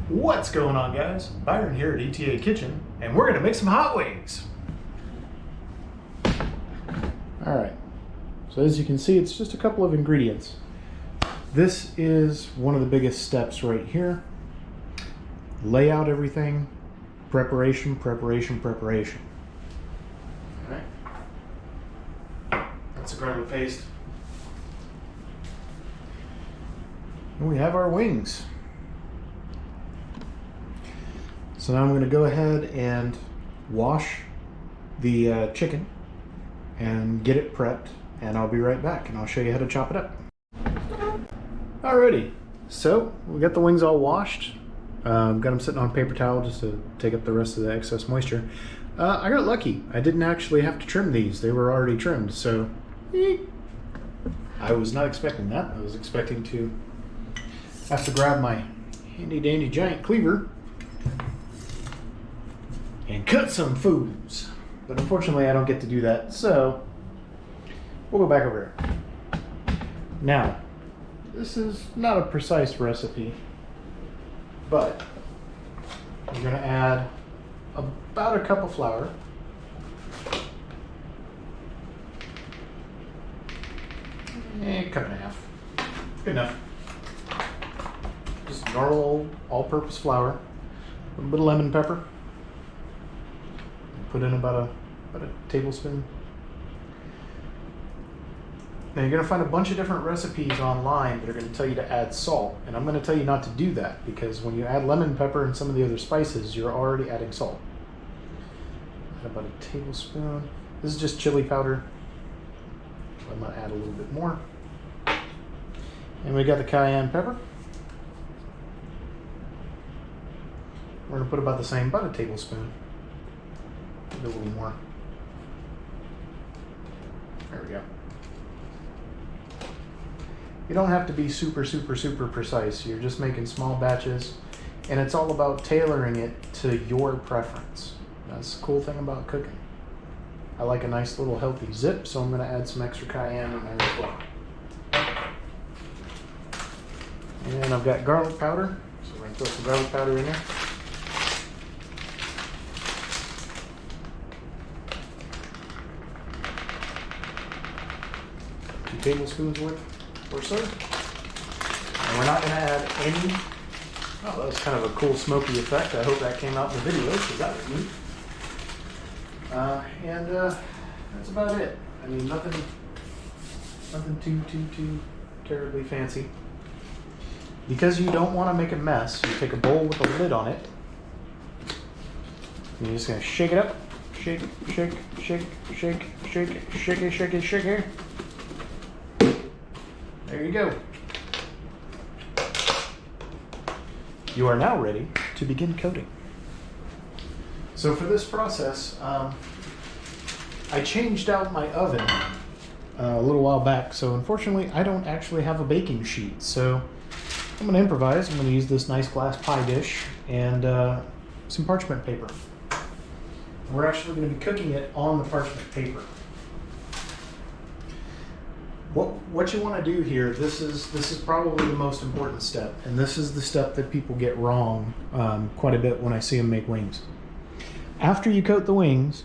What's going on, guys? Byron here at ETA Kitchen, and we're gonna make some hot wings. All right, so as you can see, it's just a couple of ingredients. This is one of the biggest steps right here. Lay out everything, preparation, preparation, preparation. All right, that's a garlic paste. And we have our wings. So now I'm going to go ahead and wash the chicken and get it prepped, and I'll be right back and I'll show you how to chop it up. Alrighty, so we got the wings all washed. Got them sitting on a paper towel just to take up the rest of the excess moisture. I got lucky. I didn't actually have to trim these. They were already trimmed, so I was not expecting that. I was expecting to have to grab my handy dandy giant cleaver and cut some foods, but unfortunately I don't get to do that, so we'll go back over here. Now, this is not a precise recipe, but we're going to add about a cup of flour, and cut it in half. Good enough. Just normal all-purpose flour, a little bit of lemon pepper. Put in about a tablespoon. Now you're going to find a bunch of different recipes online that are going to tell you to add salt, and I'm going to tell you not to do that because when you add lemon pepper and some of the other spices, you're already adding salt. Add about a tablespoon. This is just chili powder. I'm going to add a little bit more. And we got the cayenne pepper. We're going to put about the same, about a tablespoon. A little more. There we go. You don't have to be super precise. You're just making small batches, and it's all about tailoring it to your preference. That's the cool thing about cooking. I like a nice little healthy zip, so I'm going to add some extra cayenne in there as well. And I've got garlic powder, so we're going to throw some garlic powder in there. 2 tablespoons worth or so. And we're not going to add any. Oh, that was kind of a cool smoky effect. I hope that came out in the video because that was neat. That's about it. I mean, nothing too terribly fancy. Because you don't want to make a mess, you take a bowl with a lid on it. And you're just going to shake it up. Shake, shake, shake, shake, shake, shake it, shake it, shake it. There you go. You are now ready to begin coating. So for this process, I changed out my oven a little while back. So unfortunately, I don't actually have a baking sheet. So I'm going to improvise. I'm going to use this nice glass pie dish and some parchment paper. We're actually going to be cooking it on the parchment paper. What you want to do here, this is probably the most important step, and this is the step that people get wrong quite a bit when I see them make wings. After you coat the wings,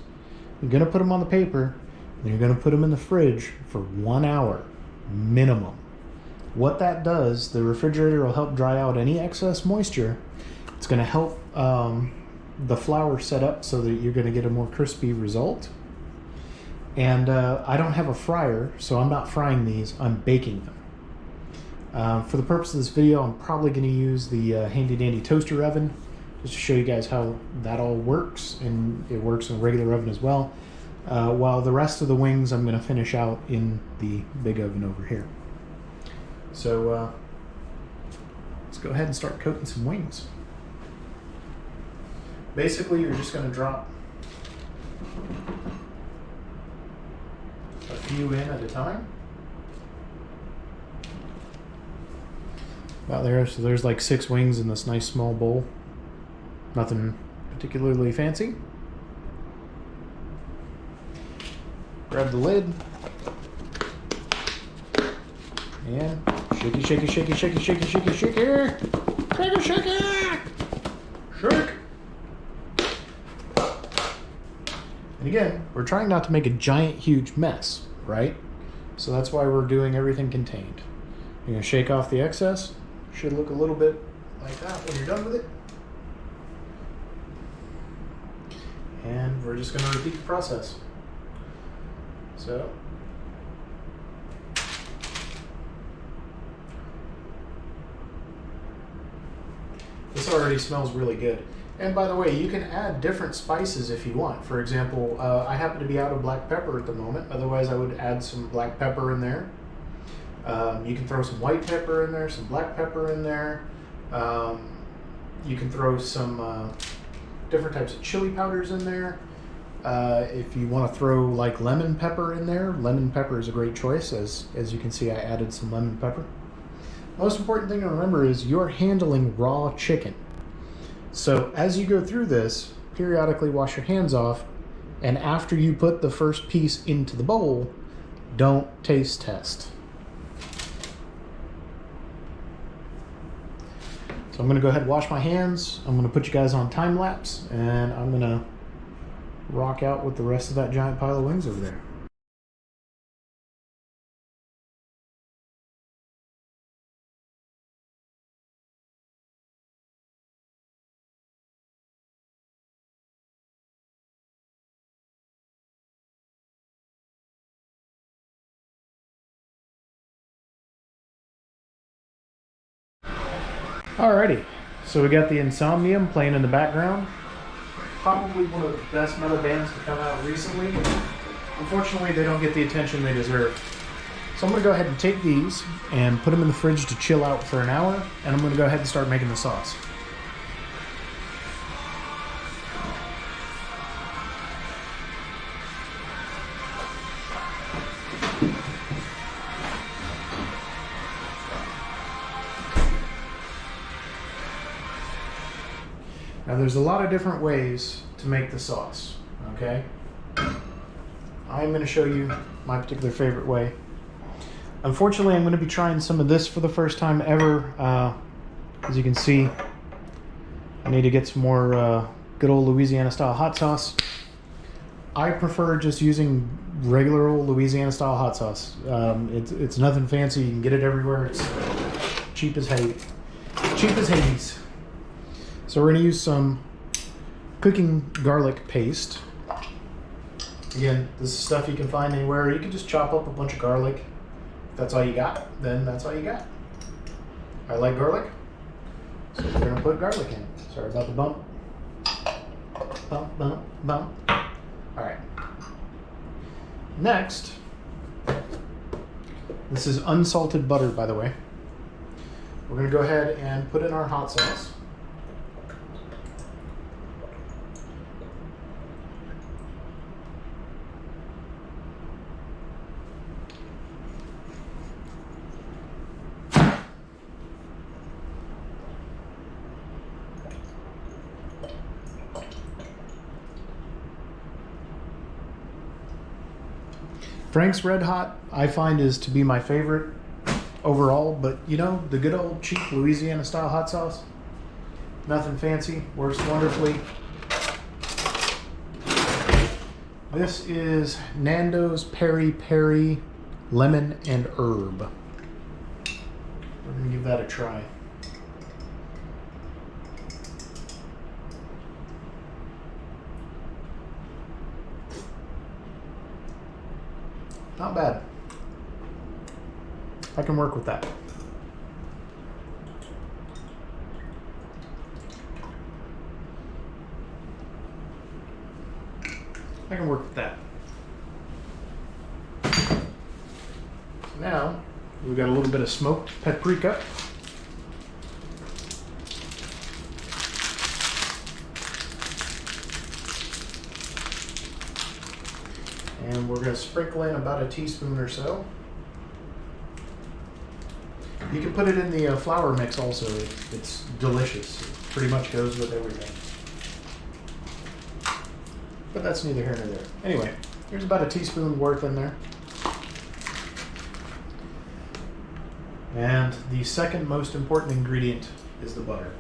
you're going to put them on the paper, and you're going to put them in the fridge for 1 hour minimum. What that does, the refrigerator will help dry out any excess moisture. It's going to help the flour set up so that you're going to get a more crispy result. And I don't have a fryer, so I'm not frying these, I'm baking them. For the purpose of this video, I'm probably going to use the handy dandy toaster oven, just to show you guys how that all works, and it works in a regular oven as well. While the rest of the wings I'm going to finish out in the big oven over here. So let's go ahead and start coating some wings. Basically, you're just going to drop a few in at a time. About there, so there's like 6 wings in this nice small bowl. Nothing particularly fancy. Grab the lid and shaky, shaky, shaky, shaky, shaky, shaky, shaky, shaky, shaky. again, we're trying not to make a giant, huge mess, right? So that's why we're doing everything contained. You're going to shake off the excess. Should look a little bit like that when you're done with it. And we're just going to repeat the process. So, this already smells really good. And by the way, you can add different spices if you want. For example, I happen to be out of black pepper at the moment. Otherwise, I would add some black pepper in there. You can throw some white pepper in there, some black pepper in there. You can throw some different types of chili powders in there. If you want to throw like lemon pepper in there, lemon pepper is a great choice. As you can see, I added some lemon pepper. Most important thing to remember is you're handling raw chicken. So as you go through this, periodically wash your hands off, and after you put the first piece into the bowl, don't taste test. So I'm going to go ahead and wash my hands. I'm going to put you guys on time lapse, and I'm going to rock out with the rest of that giant pile of wings over there. Alrighty, so we got the Insomnium playing in the background. Probably one of the best metal bands to come out recently. Unfortunately, they don't get the attention they deserve. So I'm going to go ahead and take these and put them in the fridge to chill out for an hour, and I'm going to go ahead and start making the sauce. Now there's a lot of different ways to make the sauce, okay? I'm going to show you my particular favorite way. Unfortunately, I'm going to be trying some of this for the first time ever. As you can see, I need to get some more good old Louisiana style hot sauce. I prefer just using regular old Louisiana style hot sauce. It's nothing fancy. You can get it everywhere. It's cheap as Hades. Cheap as Hades. So we're going to use some cooking garlic paste. Again, this is stuff you can find anywhere. You can just chop up a bunch of garlic. If that's all you got, then that's all you got. I like garlic, so we're going to put garlic in. Sorry about the bump. Bump, bump, bump. All right. Next, this is unsalted butter, by the way. We're going to go ahead and put in our hot sauce. Frank's Red Hot, I find, is to be my favorite overall, but you know, the good old cheap Louisiana style hot sauce, nothing fancy, works wonderfully. This is Nando's Peri Peri Lemon and Herb. We're gonna give that a try. Not bad. I can work with that. I can work with that. Now, we've got a little bit of smoked paprika. And we're going to sprinkle in about a teaspoon or so. You can put it in the flour mix also. It's delicious. It pretty much goes with everything. But that's neither here nor there. Anyway, here's about a teaspoon worth in there. And the second most important ingredient is the butter.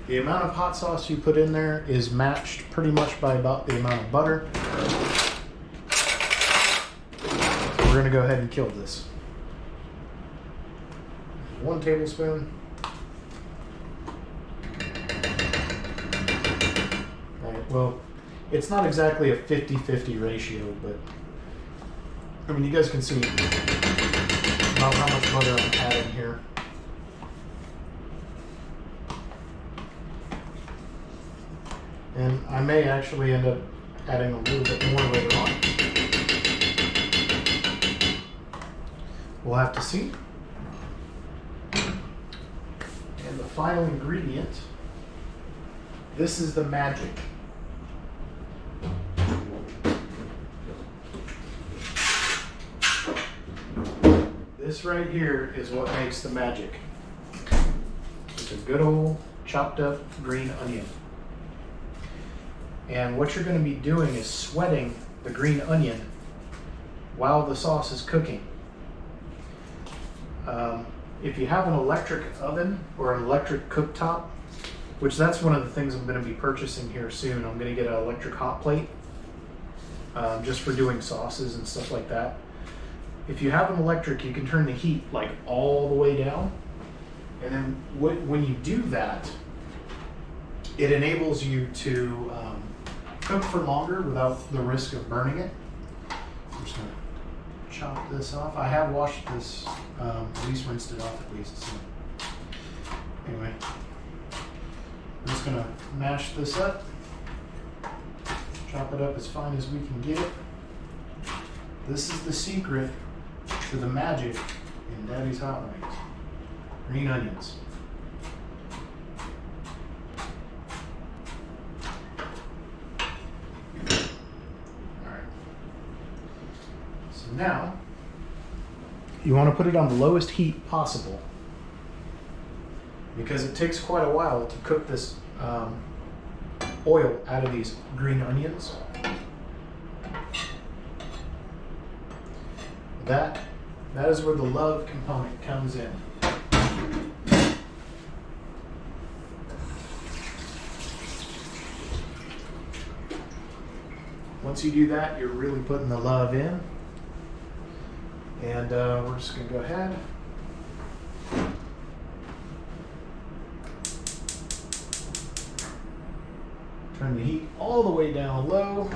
The The amount of hot sauce you put in there is matched pretty much by about the amount of butter. So we're going to go ahead and kill this. 1 tablespoon. Right, well, it's not exactly a 50-50 ratio, but I mean, you guys can see about how much butter I'm adding here. And I may actually end up adding a little bit more later on. We'll have to see. And the final ingredient, this is the magic. This right here is what makes the magic. It's a good old chopped up green onion. And what you're going to be doing is sweating the green onion while the sauce is cooking. If you have an electric oven or an electric cooktop, which that's one of the things I'm going to be purchasing here soon. I'm going to get an electric hot plate just for doing sauces and stuff like that. If you have an electric, you can turn the heat like all the way down. And then when you do that, it enables you to cook for longer without the risk of burning it. I'm just going to chop this off. I have washed this, at least rinsed it off at least. So anyway, I'm just going to mash this up, chop it up as fine as we can get it. This is the secret to the magic in Daddy's Hot Wings. Green onions. Alright. So now, you want to put it on the lowest heat possible, because it takes quite a while to cook this oil out of these green onions. That is where the love component comes in. Once you do that, you're really putting the love in. And we're just going to go ahead. Turn the heat all the way down low.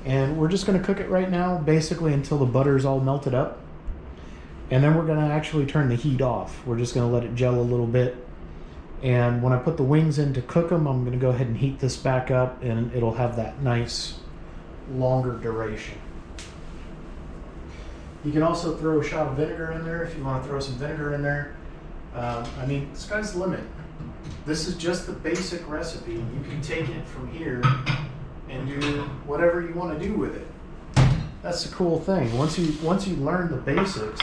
And we're just going to cook it right now, basically until the butter's all melted up. And then we're going to actually turn the heat off. We're just going to let it gel a little bit. And when I put the wings in to cook them, I'm going to go ahead and heat this back up, and it'll have that nice, longer duration. You can also throw a shot of vinegar in there if you want to throw some vinegar in there. I mean, sky's the limit. This is just the basic recipe. You can take it from here and do whatever you want to do with it. That's the cool thing. Once you learn the basics,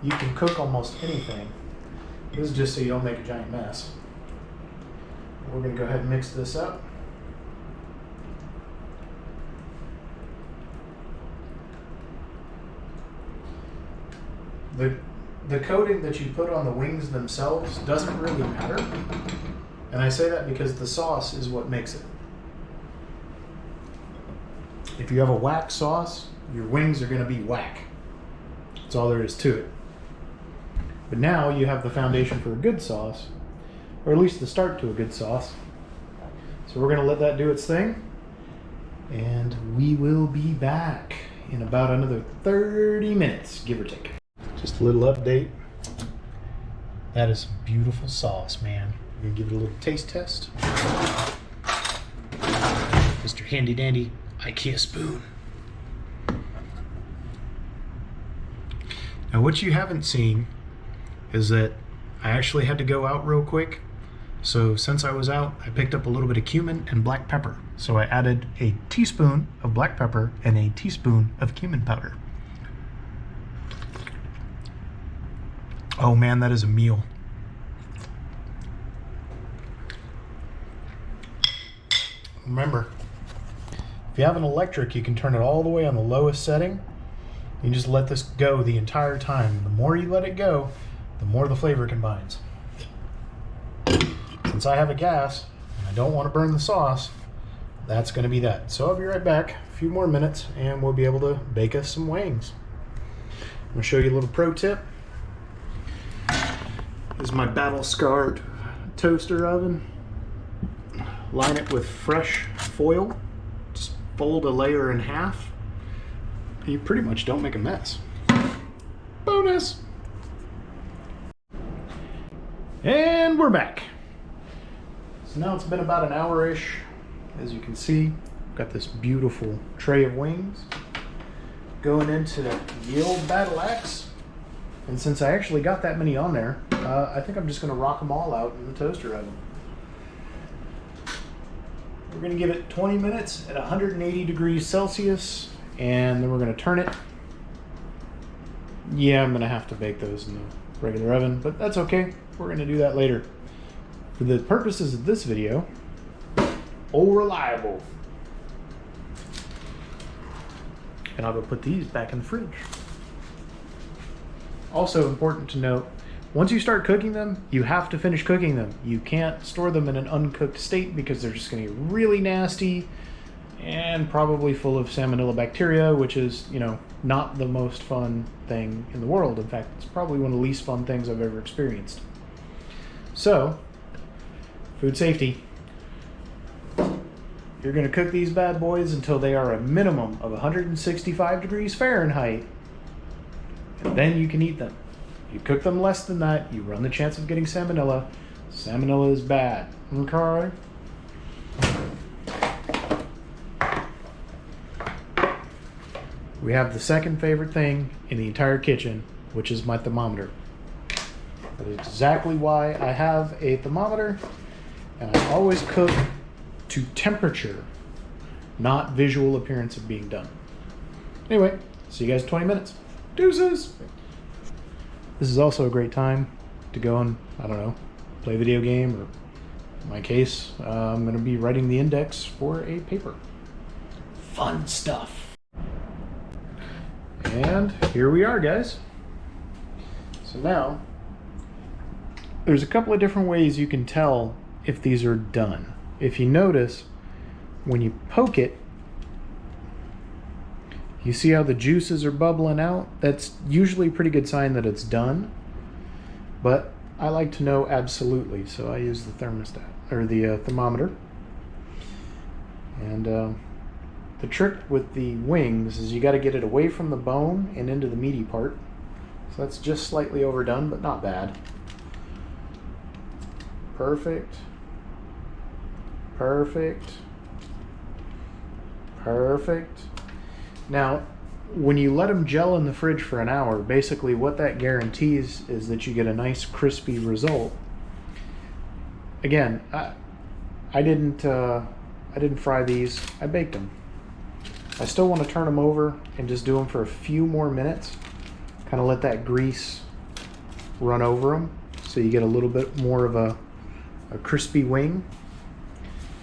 you can cook almost anything. This is just so you don't make a giant mess. We're going to go ahead and mix this up. The coating that you put on the wings themselves doesn't really matter. And I say that because the sauce is what makes it. If you have a whack sauce, your wings are going to be whack. That's all there is to it. But now you have the foundation for a good sauce, or at least the start to a good sauce. So we're going to let that do its thing, and we will be back in about another 30 minutes, give or take. Just a little update. That is some beautiful sauce, man. We're going to give it a little taste test. Mr. Handy Dandy IKEA spoon. Now what you haven't seen is that I actually had to go out real quick. So since I was out, I picked up a little bit of cumin and black pepper. So I added a teaspoon of black pepper and a teaspoon of cumin powder. Oh man, that is a meal. Remember, if you have an electric, you can turn it all the way on the lowest setting. You can just let this go the entire time. The more you let it go, the more the flavor combines. Since since I have a gas and I don't want to burn the sauce, that's going to be that. So I'll be right back, a few more minutes, and we'll be able to bake us some wings. I'm going to show you a little pro tip. This is my battle-scarred toaster oven. Line it with fresh foil. Just fold a layer in half. You pretty much don't make a mess. Bonus! And we're back. So now it's been about an hour-ish. As you can see, I've got this beautiful tray of wings going into the old battle axe. And since I actually got that many on there, I think I'm just going to rock them all out in the toaster oven. We're going to give it 20 minutes at 180 degrees Celsius, and then we're going to turn it. Yeah, I'm going to have to bake those in the regular oven, but that's okay. We're going to do that later. For the purposes of this video, reliable. And I'll go put these back in the fridge. Also important to note, once you start cooking them, you have to finish cooking them. You can't store them in an uncooked state because they're just going to get really nasty and probably full of salmonella bacteria, which is, you know, not the most fun thing in the world. In fact, it's probably one of the least fun things I've ever experienced. So, food safety. You're going to cook these bad boys until they are a minimum of 165 degrees Fahrenheit, and then you can eat them. If you cook them less than that, you run the chance of getting salmonella. Salmonella is bad. Okay? We have the second favorite thing in the entire kitchen, which is my thermometer. That is exactly why I have a thermometer, and I always cook to temperature, not visual appearance of being done. Anyway, see you guys in 20 minutes. Deuces! This is also a great time to go and, I don't know, play a video game, or in my case, I'm going to be writing the index for a paper. Fun stuff. And here we are, guys. So now, there's a couple of different ways you can tell if these are done. If you notice, when you poke it, you see how the juices are bubbling out? That's usually a pretty good sign that it's done. But I like to know absolutely, so I use the thermostat, or the thermometer. And the trick with the wings is you got to get it away from the bone and into the meaty part. So that's just slightly overdone, but not bad. Perfect. Perfect. Perfect. Now, when you let them gel in the fridge for an hour, basically what that guarantees is that you get a nice crispy result. Again, I didn't fry these. I baked them. I still want to turn them over and just do them for a few more minutes. Kind of let that grease run over them, so you get a little bit more of a crispy wing.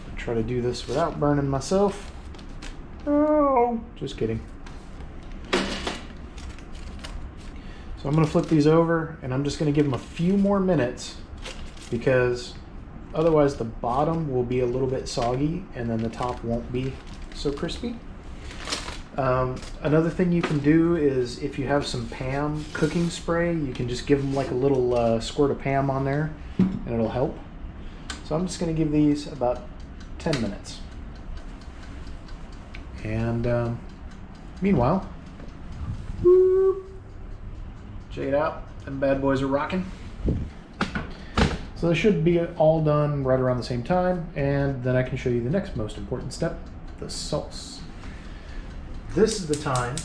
I'll try to do this without burning myself. Oh, just kidding. So I'm going to flip these over, and I'm just going to give them a few more minutes, because otherwise the bottom will be a little bit soggy and then the top won't be so crispy. Another thing you can do is, if you have some Pam cooking spray, you can just give them like a little squirt of Pam on there, and it'll help. So I'm just going to give these about 10 minutes. And meanwhile, check it out. Them bad boys are rocking. So they should be all done right around the same time, and then I can show you the next most important step, the sauce. This is the time,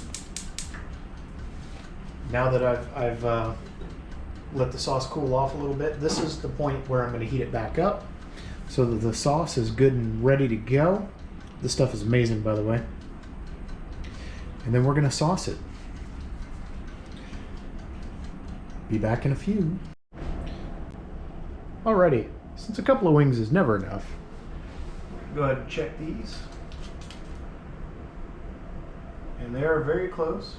now that I've let the sauce cool off a little bit, this is the point where I'm going to heat it back up so that the sauce is good and ready to go. This stuff is amazing, by the way. And then we're going to sauce it. Be back in a few. Alrighty, since a couple of wings is never enough, go ahead and check these. And they are very close.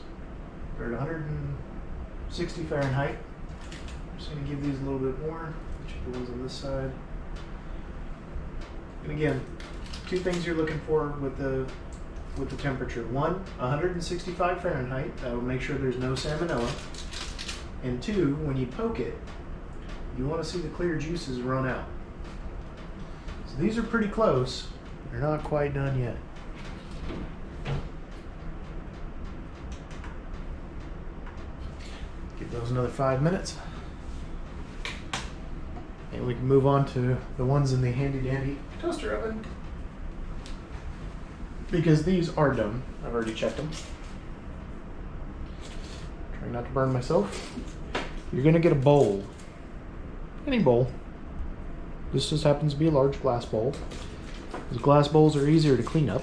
They're at 160 Fahrenheit. I'm just going to give these a little bit more. Check the ones on this side. And again, two things you're looking for with the temperature. One, 165 Fahrenheit. That will make sure there's no salmonella. And two, when you poke it, you want to see the clear juices run out. So these are pretty close. They're not quite done yet. Give those another 5 minutes. And we can move on to the ones in the handy dandy toaster oven. Because these are done. I've already checked them. Trying not to burn myself. You're going to get a bowl. Any bowl. This just happens to be a large glass bowl. These glass bowls are easier to clean up.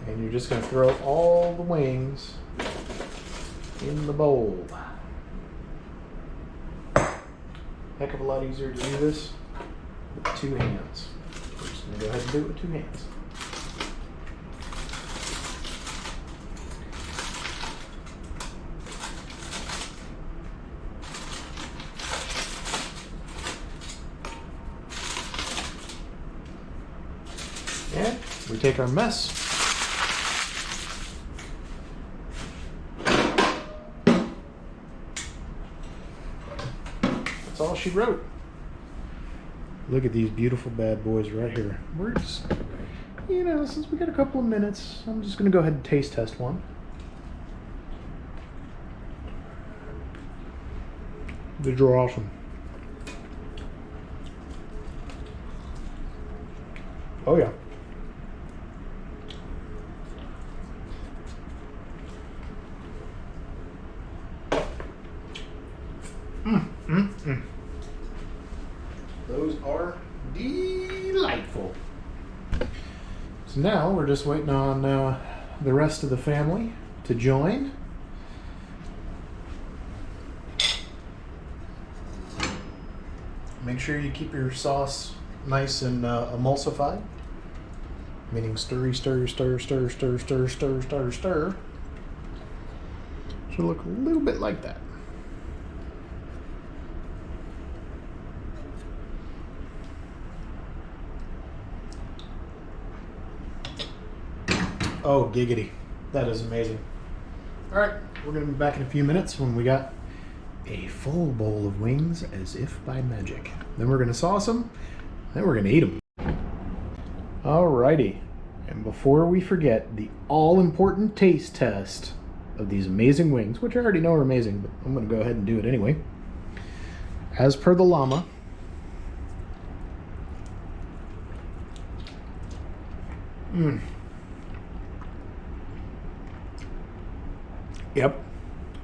And you're just going to throw all the wings in the bowl. Heck of a lot easier to do this with 2 hands. We're just going to go ahead and do it with 2 hands. And we take our mess. That's all she wrote. Look at these beautiful bad boys right here. We're just, since we got a couple of minutes, I'm just going to go ahead and taste test one. These are awesome. Oh yeah. Those are delightful. So now we're just waiting on the rest of the family to join. Make sure you keep your sauce nice and emulsified, meaning stir. Should look a little bit like that. Oh, giggity. That is amazing. All right, we're going to be back in a few minutes when we got a full bowl of wings as if by magic. Then we're going to sauce them, then we're going to eat them. All righty. And before we forget the all-important taste test of these amazing wings, which I already know are amazing, but I'm going to go ahead and do it anyway. As per the llama, Yep,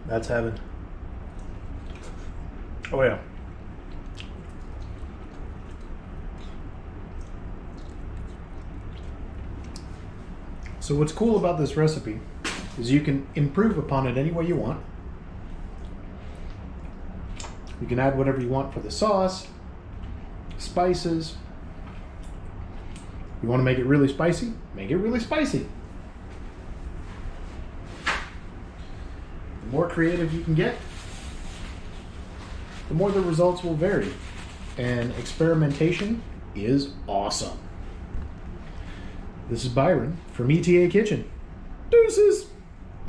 that's heaven. Oh yeah. So what's cool about this recipe is you can improve upon it any way you want. You can add whatever you want for the sauce, spices. You want to make it really spicy? Make it really spicy. The more creative you can get, the more the results will vary. And experimentation is awesome. This is Byron from ETA Kitchen. Deuces!